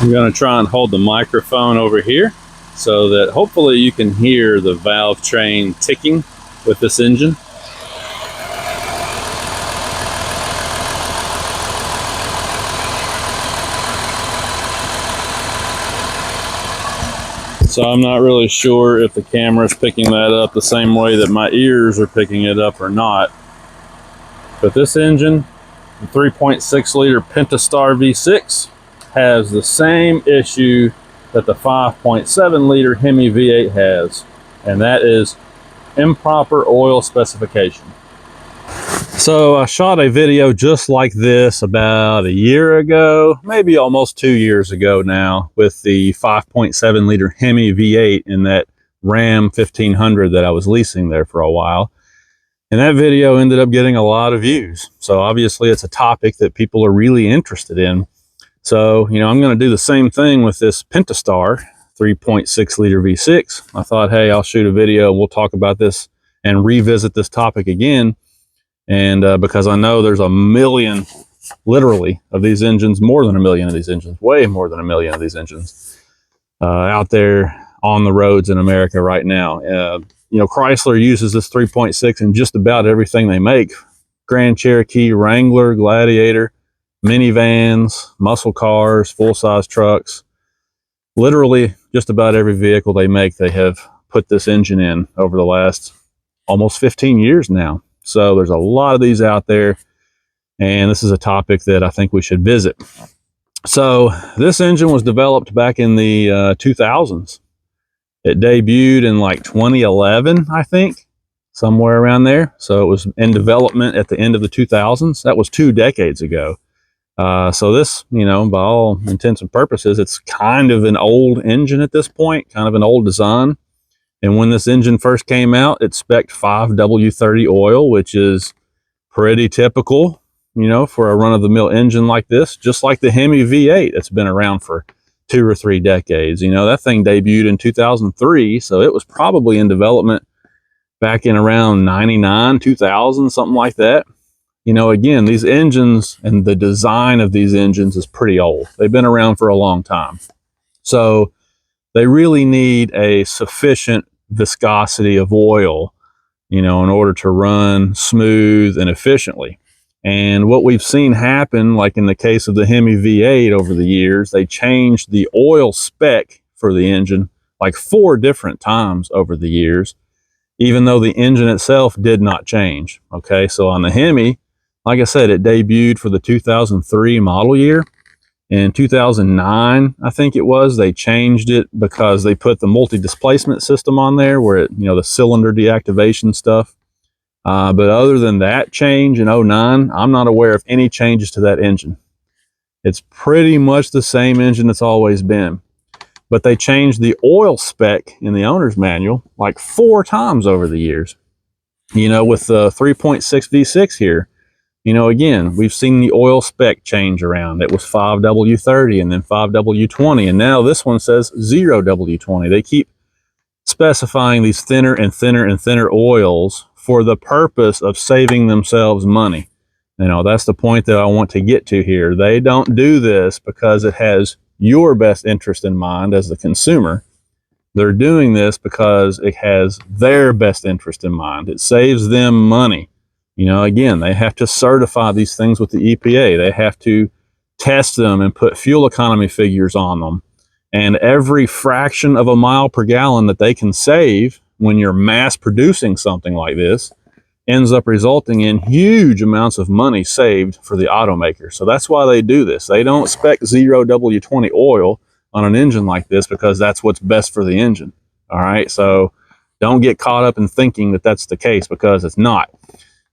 I'm going to try and hold the microphone over here so that hopefully you can hear the Valvetrain ticking with this engine. So I'm not really sure if the camera is picking that up the same way that my ears are picking it up or not. But this engine, the 3.6 liter Pentastar V6, has the same issue that the 5.7 liter Hemi V8 has, and that is improper oil specification. So I shot a video just like this about a year ago, maybe almost 2 years ago now, with the 5.7 liter Hemi V8 in that Ram 1500 that I was leasing there for a while. And that video ended up getting a lot of views. So obviously it's a topic that people are really interested in. So, you know, I'm going to do the same thing with this Pentastar 3.6 liter V6. I thought, hey, I'll shoot a video and we'll talk about this and revisit this topic again. And because I know there's a million, literally, of these engines, more than a million of these engines, way more than a million of these engines out there on the roads in America right now. You know, Chrysler uses this 3.6 in just about everything they make. Grand Cherokee, Wrangler, Gladiator, minivans, muscle cars, full-size trucks. Literally, just about every vehicle they make, they have put this engine in over the last almost 15 years now. So there's a lot of these out there, and this is a topic that I think we should visit. So this engine was developed back in the 2000s. It debuted in like 2011, I think, somewhere around there. So it was in development at the end of the 2000s. That was 2 decades ago. So this, you know, by all intents and purposes, it's kind of an old engine at this point, kind of an old design. And when this engine first came out, it spec'd 5W30 oil, which is pretty typical, you know, for a run-of-the-mill engine like this, just like the Hemi V8 that's been around for 2 or 3 decades. You know, that thing debuted in 2003, so it was probably in development back in around 99, 2000, something like that. You know, again, these engines and the design of these engines is pretty old. They've been around for a long time. So they really need a sufficient viscosity of oil, you know, in order to run smooth and efficiently. And what we've seen happen, like in the case of the Hemi V8 over the years, they changed the oil spec for the engine like 4 different times over the years, even though the engine itself did not change. Okay, so on the Hemi, like I said, it debuted for the 2003 model year. In 2009, I think it was, they changed it because they put the multi-displacement system on there where it, you know, the cylinder deactivation stuff. But other than that change in 09, I'm not aware of any changes to that engine. It's pretty much the same engine it's always been. But they changed the oil spec in the owner's manual like 4 times over the years. You know, with the 3.6 V6 here, you know, again, we've seen the oil spec change around. It was 5W30 and then 5W20, and now this one says 0W20. They keep specifying these thinner and thinner and thinner oils for the purpose of saving themselves money. You know, that's the point that I want to get to here. They don't do this because it has your best interest in mind as the consumer. They're doing this because it has their best interest in mind. It saves them money. You know, again, they have to certify these things with the EPA. They have to test them and put fuel economy figures on them. And every fraction of a mile per gallon that they can save when you're mass producing something like this ends up resulting in huge amounts of money saved for the automaker. So that's why they do this. They don't spec 0W20 oil on an engine like this because that's what's best for the engine. All right, so don't get caught up in thinking that that's the case, because it's not.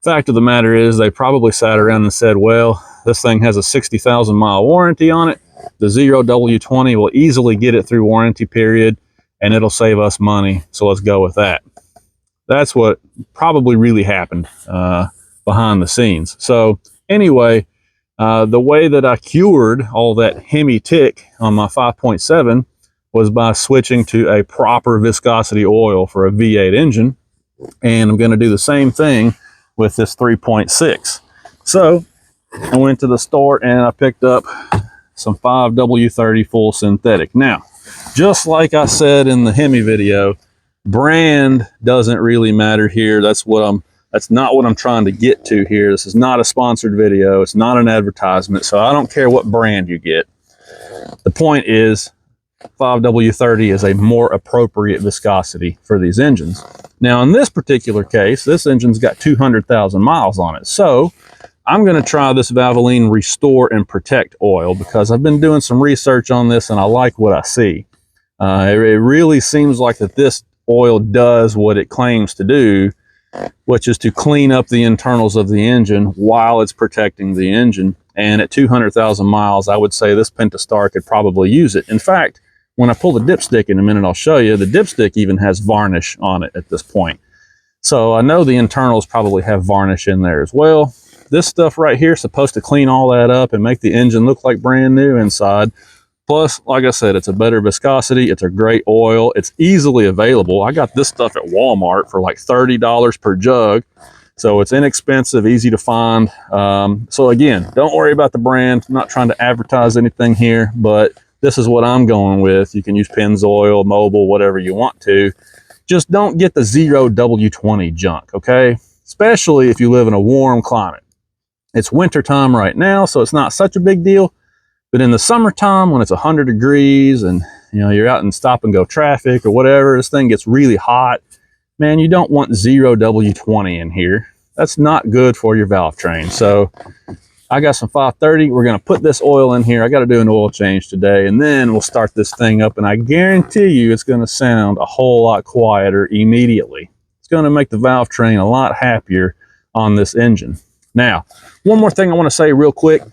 Fact of the matter is, they probably sat around and said, well, this thing has a 60,000 mile warranty on it. The 0W20 will easily get it through warranty period, and it'll save us money, so let's go with that. That's what probably really happened behind the scenes. So anyway, the way that I cured all that Hemi tick on my 5.7 was by switching to a proper viscosity oil for a V8 engine, and I'm going to do the same thing with this 3.6. So I went to the store and I picked up some 5W30 full synthetic. Now, just like I said in the Hemi video, brand doesn't really matter here. That's not what I'm trying to get to here. This is not a sponsored video. It's not an advertisement, so I don't care what brand you get. The point is 5W30 is a more appropriate viscosity for these engines. Now, in this particular case, this engine's got 200,000 miles on it. So I'm going to try this Valvoline Restore and Protect oil because I've been doing some research on this and I like what I see. It really seems like that this oil does what it claims to do, which is to clean up the internals of the engine while it's protecting the engine. And at 200,000 miles, I would say this Pentastar could probably use it. In fact, when I pull the dipstick in a minute, I'll show you, the dipstick even has varnish on it at this point. So I know the internals probably have varnish in there as well. This stuff right here is supposed to clean all that up and make the engine look like brand new inside. Plus, like I said, it's a better viscosity. It's a great oil. It's easily available. I got this stuff at Walmart for like $30 per jug. So it's inexpensive, easy to find. So again, don't worry about the brand. I'm not trying to advertise anything here, but this is what I'm going with. You can use Pennzoil, Mobil, whatever you want to. Just don't get the 0W20 junk, okay? Especially if you live in a warm climate. It's winter time right now, so it's not such a big deal. But in the summertime, when it's 100 degrees and you're out in stop and go traffic or whatever, this thing gets really hot. Man, you don't want 0W20 in here. That's not good for your valve train. So I got some 530. We're going to put this oil in here. I got to do an oil change today, and then we'll start this thing up. And I guarantee you it's going to sound a whole lot quieter immediately. It's going to make the valve train a lot happier on this engine. Now, one more thing I want to say real quick.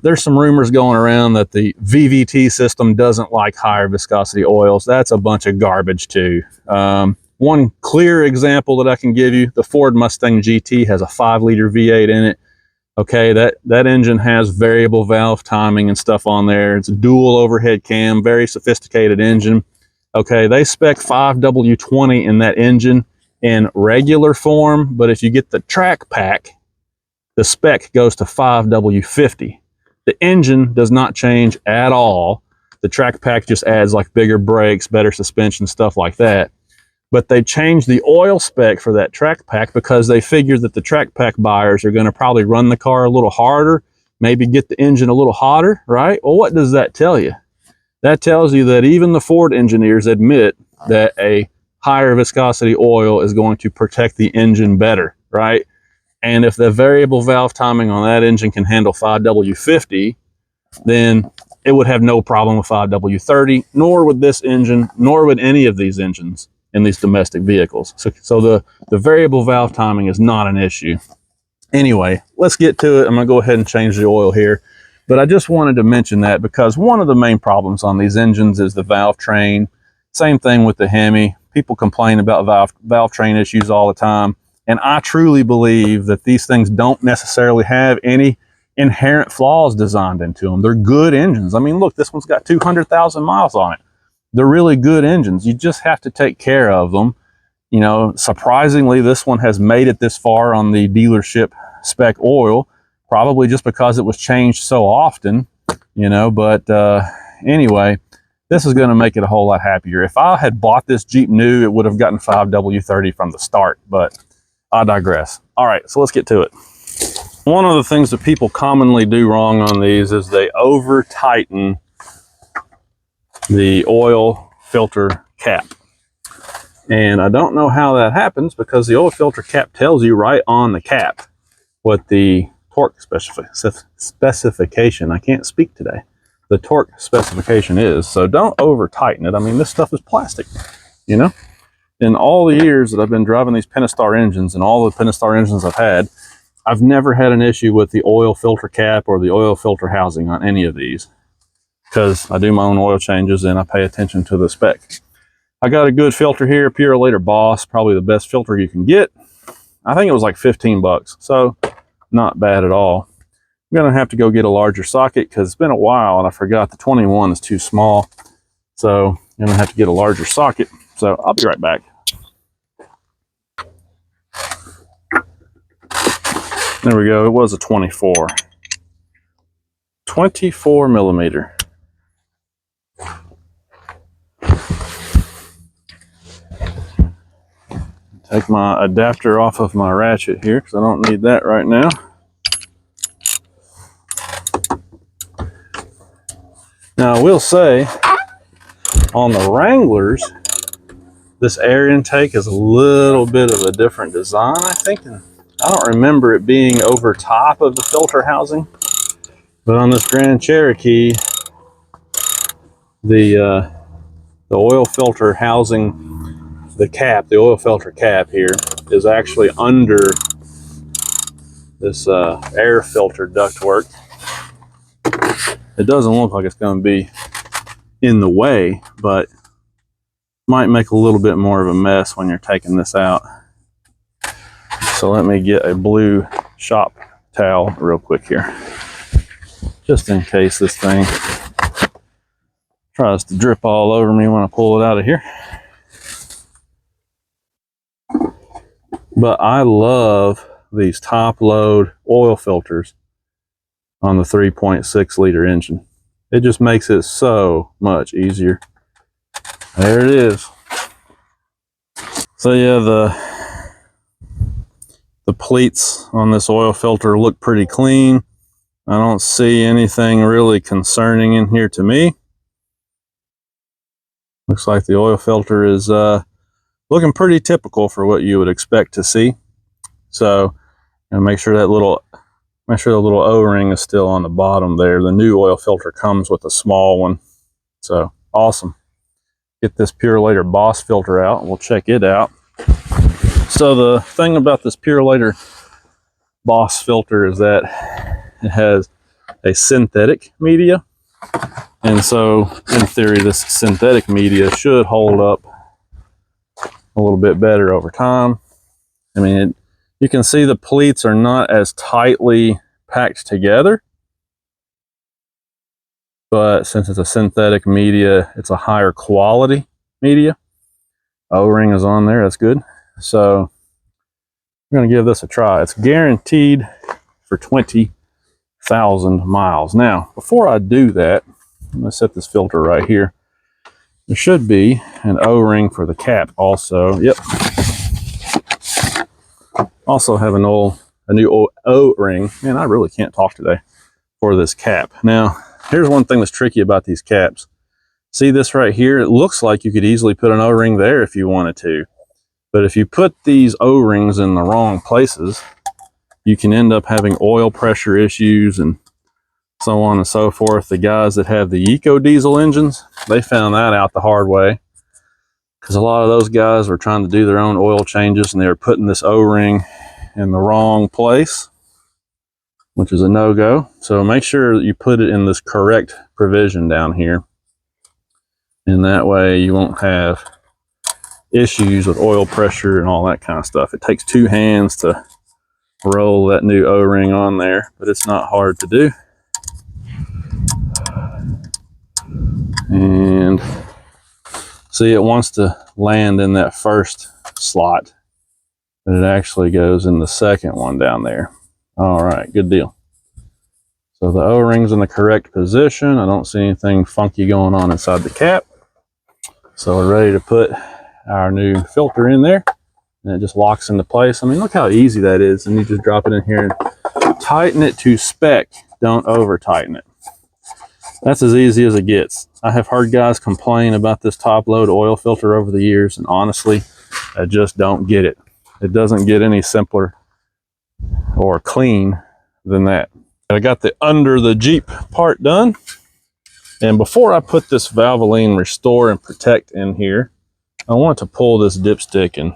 There's some rumors going around that the VVT system doesn't like higher viscosity oils. That's a bunch of garbage too. One clear example that I can give you, the Ford Mustang GT has a 5-liter V8 in it. Okay, that engine has variable valve timing and stuff on there. It's a dual overhead cam, very sophisticated engine. Okay, they spec 5W20 in that engine in regular form, but if you get the track pack, the spec goes to 5W50. The engine does not change at all. The track pack just adds like bigger brakes, better suspension, stuff like that. But they changed the oil spec for that track pack because they figured that the track pack buyers are going to probably run the car a little harder, maybe get the engine a little hotter, right? Well, what does that tell you? That tells you that even the Ford engineers admit that a higher viscosity oil is going to protect the engine better, right? And if the variable valve timing on that engine can handle 5W50, then it would have no problem with 5W30, nor would this engine, nor would any of these engines in these domestic vehicles. So the variable valve timing is not an issue. Anyway, let's get to it. I'm going to go ahead and change the oil here. But I just wanted to mention that because one of the main problems on these engines is the valve train. Same thing with the Hemi. People complain about valve train issues all the time. And I truly believe that these things don't necessarily have any inherent flaws designed into them. They're good engines. I mean, look, this one's got 200,000 miles on it. They're really good engines. You just have to take care of them. Surprisingly, this one has made it this far on the dealership spec oil, probably just because it was changed so often, but anyway, this is going to make it a whole lot happier. If I had bought this Jeep new, it would have gotten 5W30 from the start, but I digress. All right, so let's get to it. One of the things that people commonly do wrong on these is they over tighten the oil filter cap. And I don't know how that happens because the oil filter cap tells you right on the cap what the torque specification, I can't speak today, the torque specification is. So don't over tighten it. I mean, this stuff is plastic, In all the years that I've been driving these Pentastar engines and all the Pentastar engines I've had, I've never had an issue with the oil filter cap or the oil filter housing on any of these because I do my own oil changes and I pay attention to the spec. I got a good filter here, Purolator Boss, probably the best filter you can get. I think it was like 15 bucks, so not bad at all. I'm gonna have to go get a larger socket because it's been a while and I forgot the 21 is too small. So I'm gonna have to get a larger socket. So I'll be right back. There we go, it was a 24. 24 millimeter. Take my adapter off of my ratchet here because I don't need that right now. Now I will say, on the Wranglers, this air intake is a little bit of a different design, I think. And I don't remember it being over top of the filter housing. But on this Grand Cherokee, the oil filter housing, the oil filter cap here, is actually under this air filter ductwork. It doesn't look like it's going to be in the way, but might make a little bit more of a mess when you're taking this out. So let me get a blue shop towel real quick here, just in case this thing tries to drip all over me when I pull it out of here. But I love these top load oil filters on the 3.6 liter engine. It just makes it so much easier. There it is. So yeah, the pleats on this oil filter look pretty clean. I don't see anything really concerning in here to me. Looks like the oil filter is looking pretty typical for what you would expect to see. So, and make sure the little O-ring is still on the bottom there. The new oil filter comes with a small one. So awesome. Get this Purolator Boss filter out and we'll check it out. So the thing about this Purolator Boss filter is that it has a synthetic media. And so in theory, this synthetic media should hold up a little bit better over time. I mean, you can see the pleats are not as tightly packed together, but since it's a synthetic media, it's a higher quality media. O-ring is on there, that's good. So we're gonna give this a try. It's guaranteed for 20,000 miles. Now, before I do that, I'm gonna set this filter right here. There should be an O-ring for the cap also. Yep. Also have a new O-ring. Man, I really can't talk today, for this cap. Now, here's one thing that's tricky about these caps. See this right here? It looks like you could easily put an O-ring there if you wanted to. But if you put these O-rings in the wrong places, you can end up having oil pressure issues and so on and so forth. The guys that have the eco diesel engines, they found that out the hard way, because a lot of those guys were trying to do their own oil changes and they were putting this O-ring in the wrong place, which is a no-go. So make sure that you put it in this correct provision down here, and that way you won't have issues with oil pressure and all that kind of stuff. It takes two hands to roll that new O-ring on there, but it's not hard to do. And see, it wants to land in that first slot, but it actually goes in the second one down there. All right, good deal. So the O-ring's in the correct position. I don't see anything funky going on inside the cap. So we're ready to put our new filter in there, and it just locks into place. I mean, look how easy that is. And you just drop it in here and tighten it to spec. Don't over tighten it. That's as easy as it gets. I have heard guys complain about this top load oil filter over the years, and honestly, I just don't get it. It doesn't get any simpler or clean than that. I got the under the Jeep part done. And before I put this Valvetrain Restore and Protect in here, I want to pull this dipstick and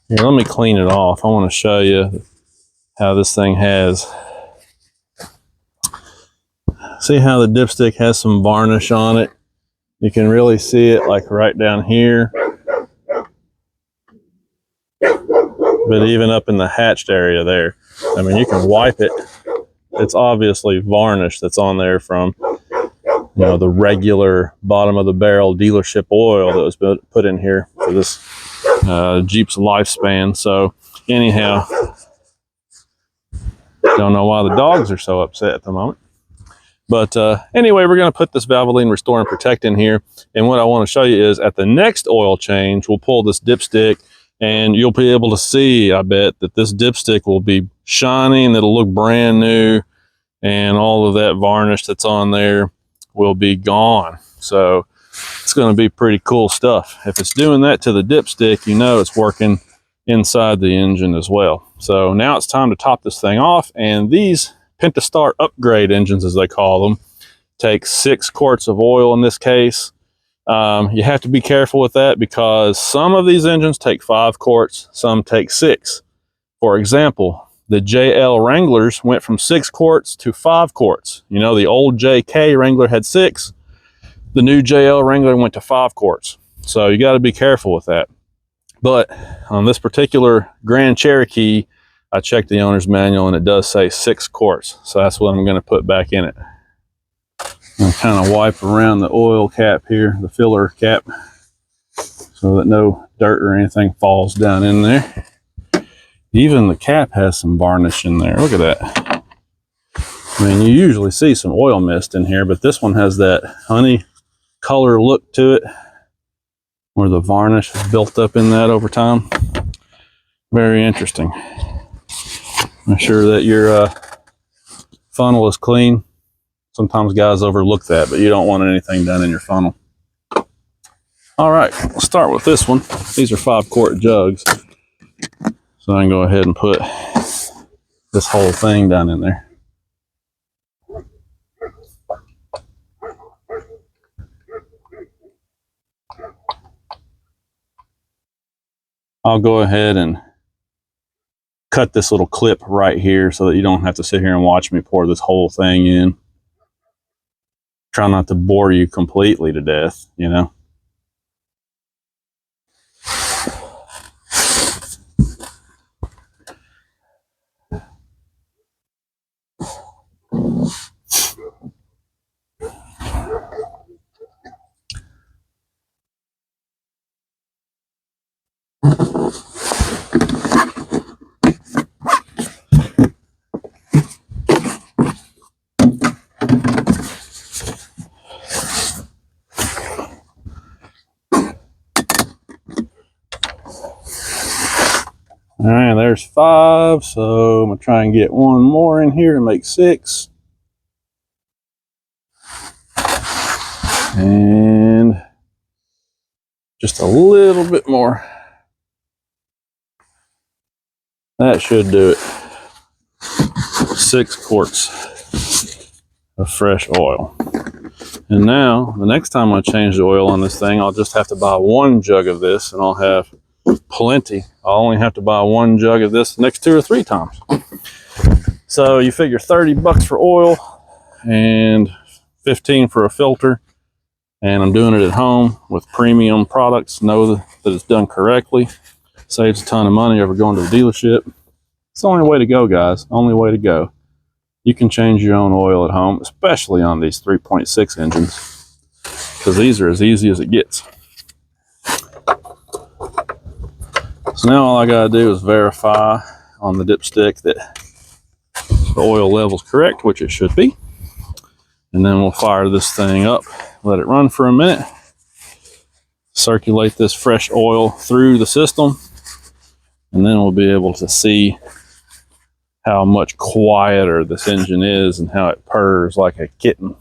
here, let me clean it off. I want to show you how this thing has. See how the dipstick has some varnish on it? You can really see it like right down here. But even up in the hatched area there. I mean, you can wipe it. It's obviously varnish that's on there from, you know, the regular bottom of the barrel dealership oil that was put in here for this Jeep's lifespan. So anyhow, don't know why the dogs are so upset at the moment. But anyway, we're going to put this Valvoline Restore and Protect in here. And what I want to show you is at the next oil change, we'll pull this dipstick and you'll be able to see, I bet, that this dipstick will be shiny and it'll look brand new, and all of that varnish that's on there will be gone. So it's going to be pretty cool stuff. If it's doing that to the dipstick, you know it's working inside the engine as well. So now it's time to top this thing off, and these Pentastar upgrade engines, as they call them, take 6 quarts of oil in this case. You have to be careful with that because some of these engines take 5 quarts, some take 6. For example, the JL Wranglers went from 6 quarts to 5 quarts. You know, the old JK Wrangler had 6. The new JL Wrangler went to 5 quarts. So you got to be careful with that. But on this particular Grand Cherokee, I checked the owner's manual and it does say 6 quarts. So that's what I'm going to put back in it. I'm kind of wipe around the oil cap here, the filler cap, so that no dirt or anything falls down in there. Even the cap has some varnish in there. Look at that. I mean, you usually see some oil mist in here, but this one has that honey color look to it, where the varnish is built up in that over time. Very interesting. Make sure that your funnel is clean. Sometimes guys overlook that, but you don't want anything done in your funnel. All right, we'll start with this one. These are 5-quart jugs. So I can go ahead and put this whole thing down in there. I'll go ahead and cut this little clip right here so that you don't have to sit here and watch me pour this whole thing in. Try not to bore you completely to death, you know. All right, there's 5, so I'm gonna try and get one more in here to make 6. And just a little bit more. That should do it. 6 quarts of fresh oil. And now, the next time I change the oil on this thing, I'll just have to buy 1 jug of this and I'll have plenty. I'll only have to buy 1 jug of this the next 2 or 3 times. So you figure 30 bucks for oil and 15 for a filter. And I'm doing it at home with premium products. Know that it's done correctly. Saves a ton of money over going to the dealership. It's the only way to go, guys. Only way to go. You can change your own oil at home, especially on these 3.6 engines, because these are as easy as it gets. So now all I gotta do is verify on the dipstick that the oil level's correct, which it should be. And then we'll fire this thing up, let it run for a minute, circulate this fresh oil through the system, and then we'll be able to see how much quieter this engine is and how it purrs like a kitten.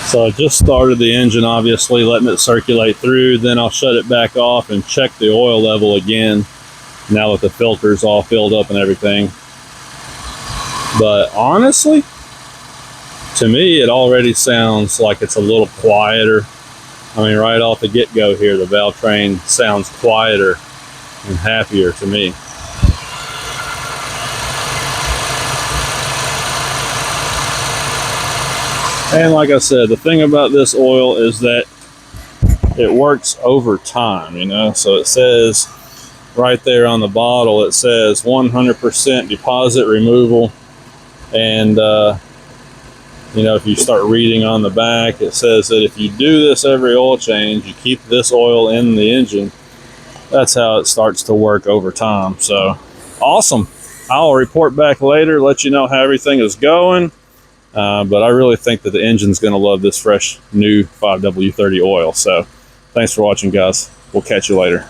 So I just started the engine, obviously, letting it circulate through. Then I'll shut it back off and check the oil level again, now that the filter's all filled up and everything. But honestly, to me, it already sounds like it's a little quieter. I mean, right off the get-go here, the Valvetrain sounds quieter and happier to me. And like I said, the thing about this oil is that it works over time, you know. So it says right there on the bottle, it says 100% deposit removal. And you know, if you start reading on the back, it says that if you do this every oil change, you keep this oil in the engine, that's how it starts to work over time. So awesome. I'll report back later, let you know how everything is going. But I really think that the engine's going to love this fresh new 5W30 oil. So thanks for watching, guys. We'll catch you later.